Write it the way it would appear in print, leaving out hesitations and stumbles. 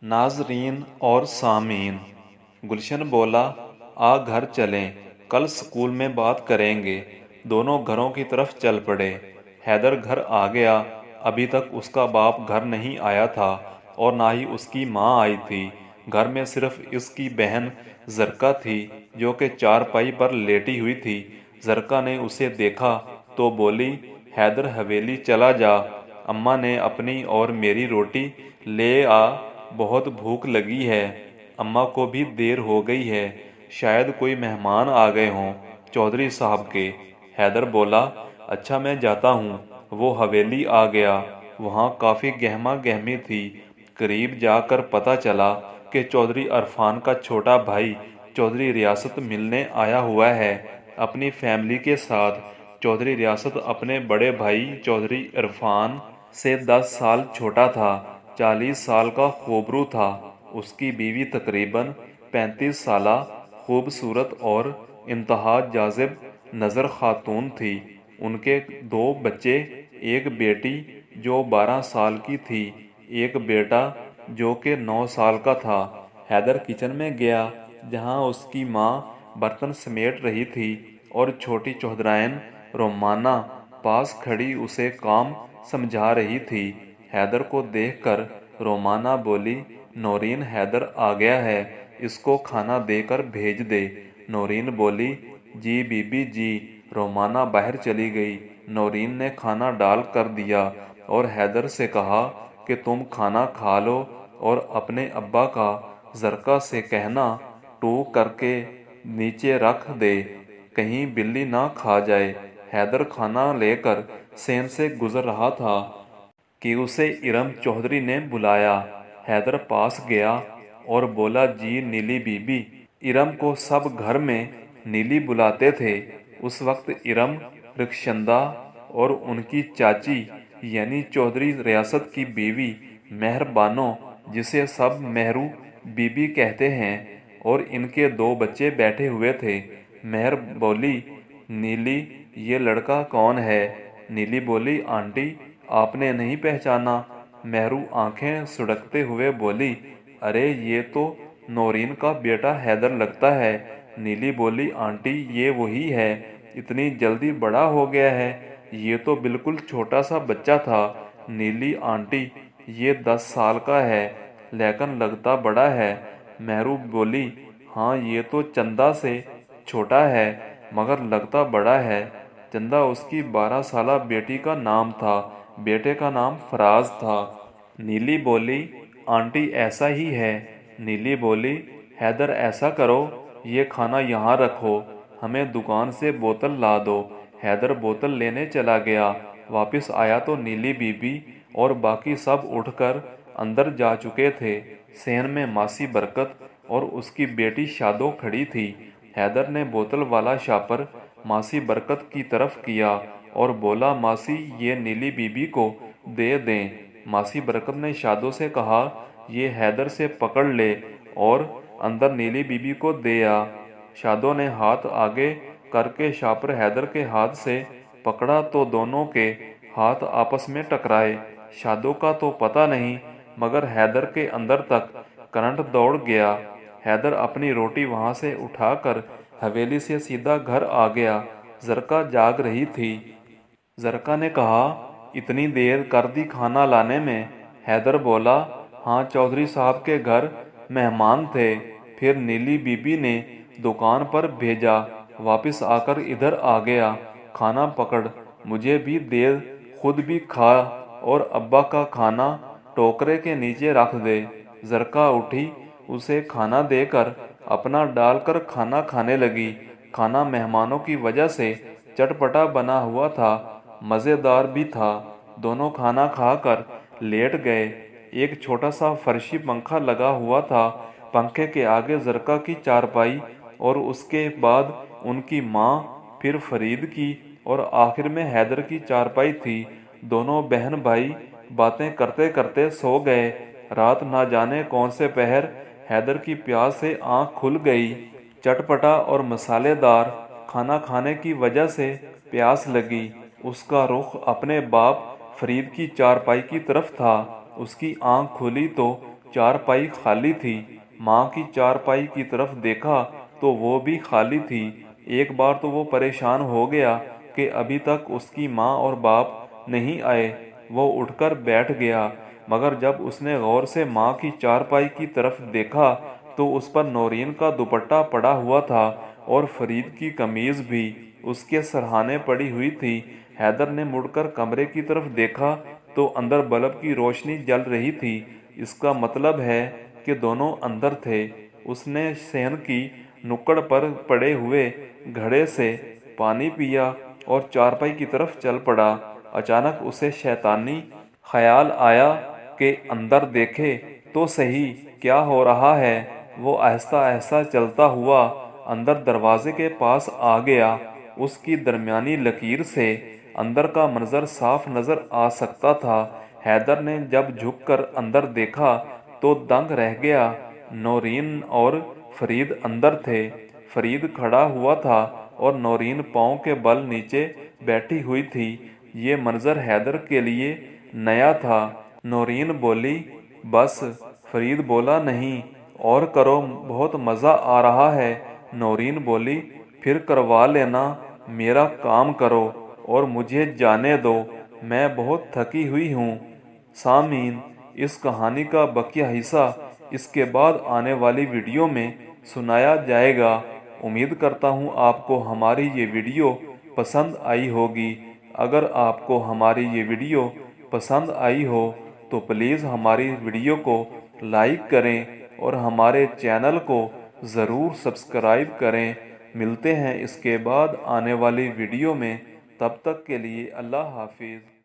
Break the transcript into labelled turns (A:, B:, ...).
A: नाजरीन और सामीन। गुलशन बोला, आ घर चलें, कल स्कूल में बात करेंगे। दोनों घरों की तरफ चल पड़े। हैदर घर आ गया। अभी तक उसका बाप घर नहीं आया था और ना ही उसकी माँ आई थी। घर में सिर्फ इसकी बहन जरका थी जो कि चारपाई पर लेटी हुई थी। जरका ने उसे देखा तो बोली, हैदर हवेली चला जा, अम्मा ने अपनी और मेरी रोटी ले आ, बहुत भूख लगी है। अम्मा को भी देर हो गई है, शायद कोई मेहमान आ गए हों चौधरी साहब के। हैदर बोला, अच्छा मैं जाता हूँ। वो हवेली आ गया। वहाँ काफ़ी गहमा गहमी थी। करीब जाकर पता चला कि चौधरी इरफान का छोटा भाई चौधरी रियासत मिलने आया हुआ है अपनी फैमिली के साथ। चौधरी रियासत अपने बड़े भाई चौधरी इरफान से 10 साल छोटा था। 40 साल का खूबरू था। उसकी बीवी तकरीबन 35 साला खूबसूरत और इंतहा जाज़िब नज़र खातून थी। उनके 2 बच्चे, एक बेटी जो 12 साल की थी, एक बेटा जो कि 9 साल का था। हैदर किचन में गया जहां उसकी माँ बर्तन समेट रही थी और छोटी चौधराइन रोमाना पास खड़ी उसे काम समझा रही थी। हैदर को देखकर रोमाना बोली, नौरीन हैदर आ गया है, इसको खाना देकर भेज दे। नौरीन बोली, जी बीबी जी। रोमाना बाहर चली गई। नौरीन ने खाना डाल कर दिया और हैदर से कहा कि तुम खाना खा लो और अपने अब्बा का जरका से कहना टू करके नीचे रख दे, कहीं बिल्ली ना खा जाए। हैदर खाना लेकर सेन से गुजर रहा था कि उसे इरम चौधरी ने बुलाया। हैदर पास गया और बोला, जी नीली बीबी। इरम को सब घर में नीली बुलाते थे। उस वक्त इरम रिक्शंदा और उनकी चाची यानी चौधरी रियासत की बीवी मेहरबानो, जिसे सब मेहरू बीबी कहते हैं, और इनके 2 बच्चे बैठे हुए थे। मेहर बोली, नीली ये लड़का कौन है? नीली बोली, आंटी आपने नहीं पहचाना? मेहरू आंखें सुड़कते हुए बोली, अरे ये तो नौरीन का बेटा हैदर लगता है। नीली बोली, आंटी ये वही है, इतनी जल्दी बड़ा हो गया है, ये तो बिल्कुल छोटा सा बच्चा था। नीली, आंटी ये 10 साल का है लेकिन लगता बड़ा है। मेहरू बोली, हाँ ये तो चंदा से छोटा है मगर लगता बड़ा है। चंदा उसकी 12 साला बेटी का नाम था, बेटे का नाम फराज था। नीली बोली, आंटी ऐसा ही है। नीली बोली, हैदर ऐसा करो, ये खाना यहाँ रखो, हमें दुकान से बोतल ला दो। हैदर बोतल लेने चला गया। वापस आया तो नीली बीबी और बाकी सब उठकर अंदर जा चुके थे। सेन में मासी बरकत और उसकी बेटी शादो खड़ी थी। हैदर ने बोतल वाला शापर मासी बरकत की तरफ किया और बोला, मासी ये नीली बीबी को दे दें। मासी बरकत ने शादो से कहा, ये हैदर से पकड़ ले और अंदर नीली बीबी को दे आ। शादो ने हाथ आगे करके शापर हैदर के हाथ से पकड़ा तो दोनों के हाथ आपस में टकराए। शादो का तो पता नहीं मगर हैदर के अंदर तक करंट दौड़ गया। हैदर अपनी रोटी वहां से उठाकर हवेली से सीधा घर आ गया। जरका जाग रही थी। जरका ने कहा, इतनी देर कर दी खाना लाने में? हैदर बोला, हाँ चौधरी साहब के घर मेहमान थे, फिर नीली बीबी ने दुकान पर भेजा, वापस आकर इधर आ गया। खाना पकड़, मुझे भी दे, खुद भी खा और अब्बा का खाना टोकरे के नीचे रख दे। जरका उठी, उसे खाना देकर अपना डालकर खाना खाने लगी। खाना मेहमानों की वजह से चटपटा बना हुआ था, मज़ेदार भी था। दोनों खाना खाकर लेट गए। एक छोटा सा फर्शी पंखा लगा हुआ था। पंखे के आगे जरका की चारपाई और उसके बाद उनकी माँ, फिर फरीद की और आखिर में हैदर की चारपाई थी। दोनों बहन भाई बातें करते करते सो गए। रात ना जाने कौन से पहर हैदर की प्यास से आंख खुल गई। चटपटा और मसालेदार खाना खाने की वजह से प्यास लगी। उसका रुख अपने बाप फरीद की चारपाई की तरफ था। उसकी आंख खुली तो चारपाई खाली थी। माँ की चारपाई की तरफ देखा तो वो भी खाली थी। एक बार तो वो परेशान हो गया कि अभी तक उसकी माँ और बाप नहीं आए। वो उठकर बैठ गया, मगर जब उसने गौर से माँ की चारपाई की तरफ देखा तो उस पर नौरीन का दुपट्टा पड़ा हुआ था और फरीद की कमीज भी उसके सरहाने पड़ी हुई थी। हैदर ने मुड़कर कमरे की तरफ देखा तो अंदर बल्ब की रोशनी जल रही थी। इसका मतलब है कि दोनों अंदर थे। उसने सहन की नुक्कड़ पर पड़े हुए घड़े से पानी पिया और चारपाई की तरफ चल पड़ा। अचानक उसे शैतानी ख्याल आया कि अंदर देखे तो सही क्या हो रहा है। वो आहिस्ता आहिस्ता चलता हुआ अंदर दरवाजे के पास आ गया। उसकी दरमियानी लकीर से अंदर का मंजर साफ नजर आ सकता था। हैदर ने जब झुककर अंदर देखा तो दंग रह गया। नौरीन और फरीद अंदर थे। फरीद खड़ा हुआ था और नौरीन पाँव के बल नीचे बैठी हुई थी। ये मंजर हैदर के लिए नया था। नौरीन बोली, बस। फरीद बोला, नहीं और करो, बहुत मज़ा आ रहा है। नौरीन बोली, फिर करवा लेना, मेरा काम करो और मुझे जाने दो, मैं बहुत थकी हुई हूँ। सामीन, इस कहानी का बकिया हिस्सा इसके बाद आने वाली वीडियो में सुनाया जाएगा। उम्मीद करता हूँ आपको हमारी ये वीडियो पसंद आई होगी। अगर आपको हमारी ये वीडियो पसंद आई हो तो प्लीज़ हमारी वीडियो को लाइक करें और हमारे चैनल को ज़रूर सब्सक्राइब करें। मिलते हैं इसके बाद आने वाली वीडियो में। तब तक के लिए अल्लाह हाफिज़।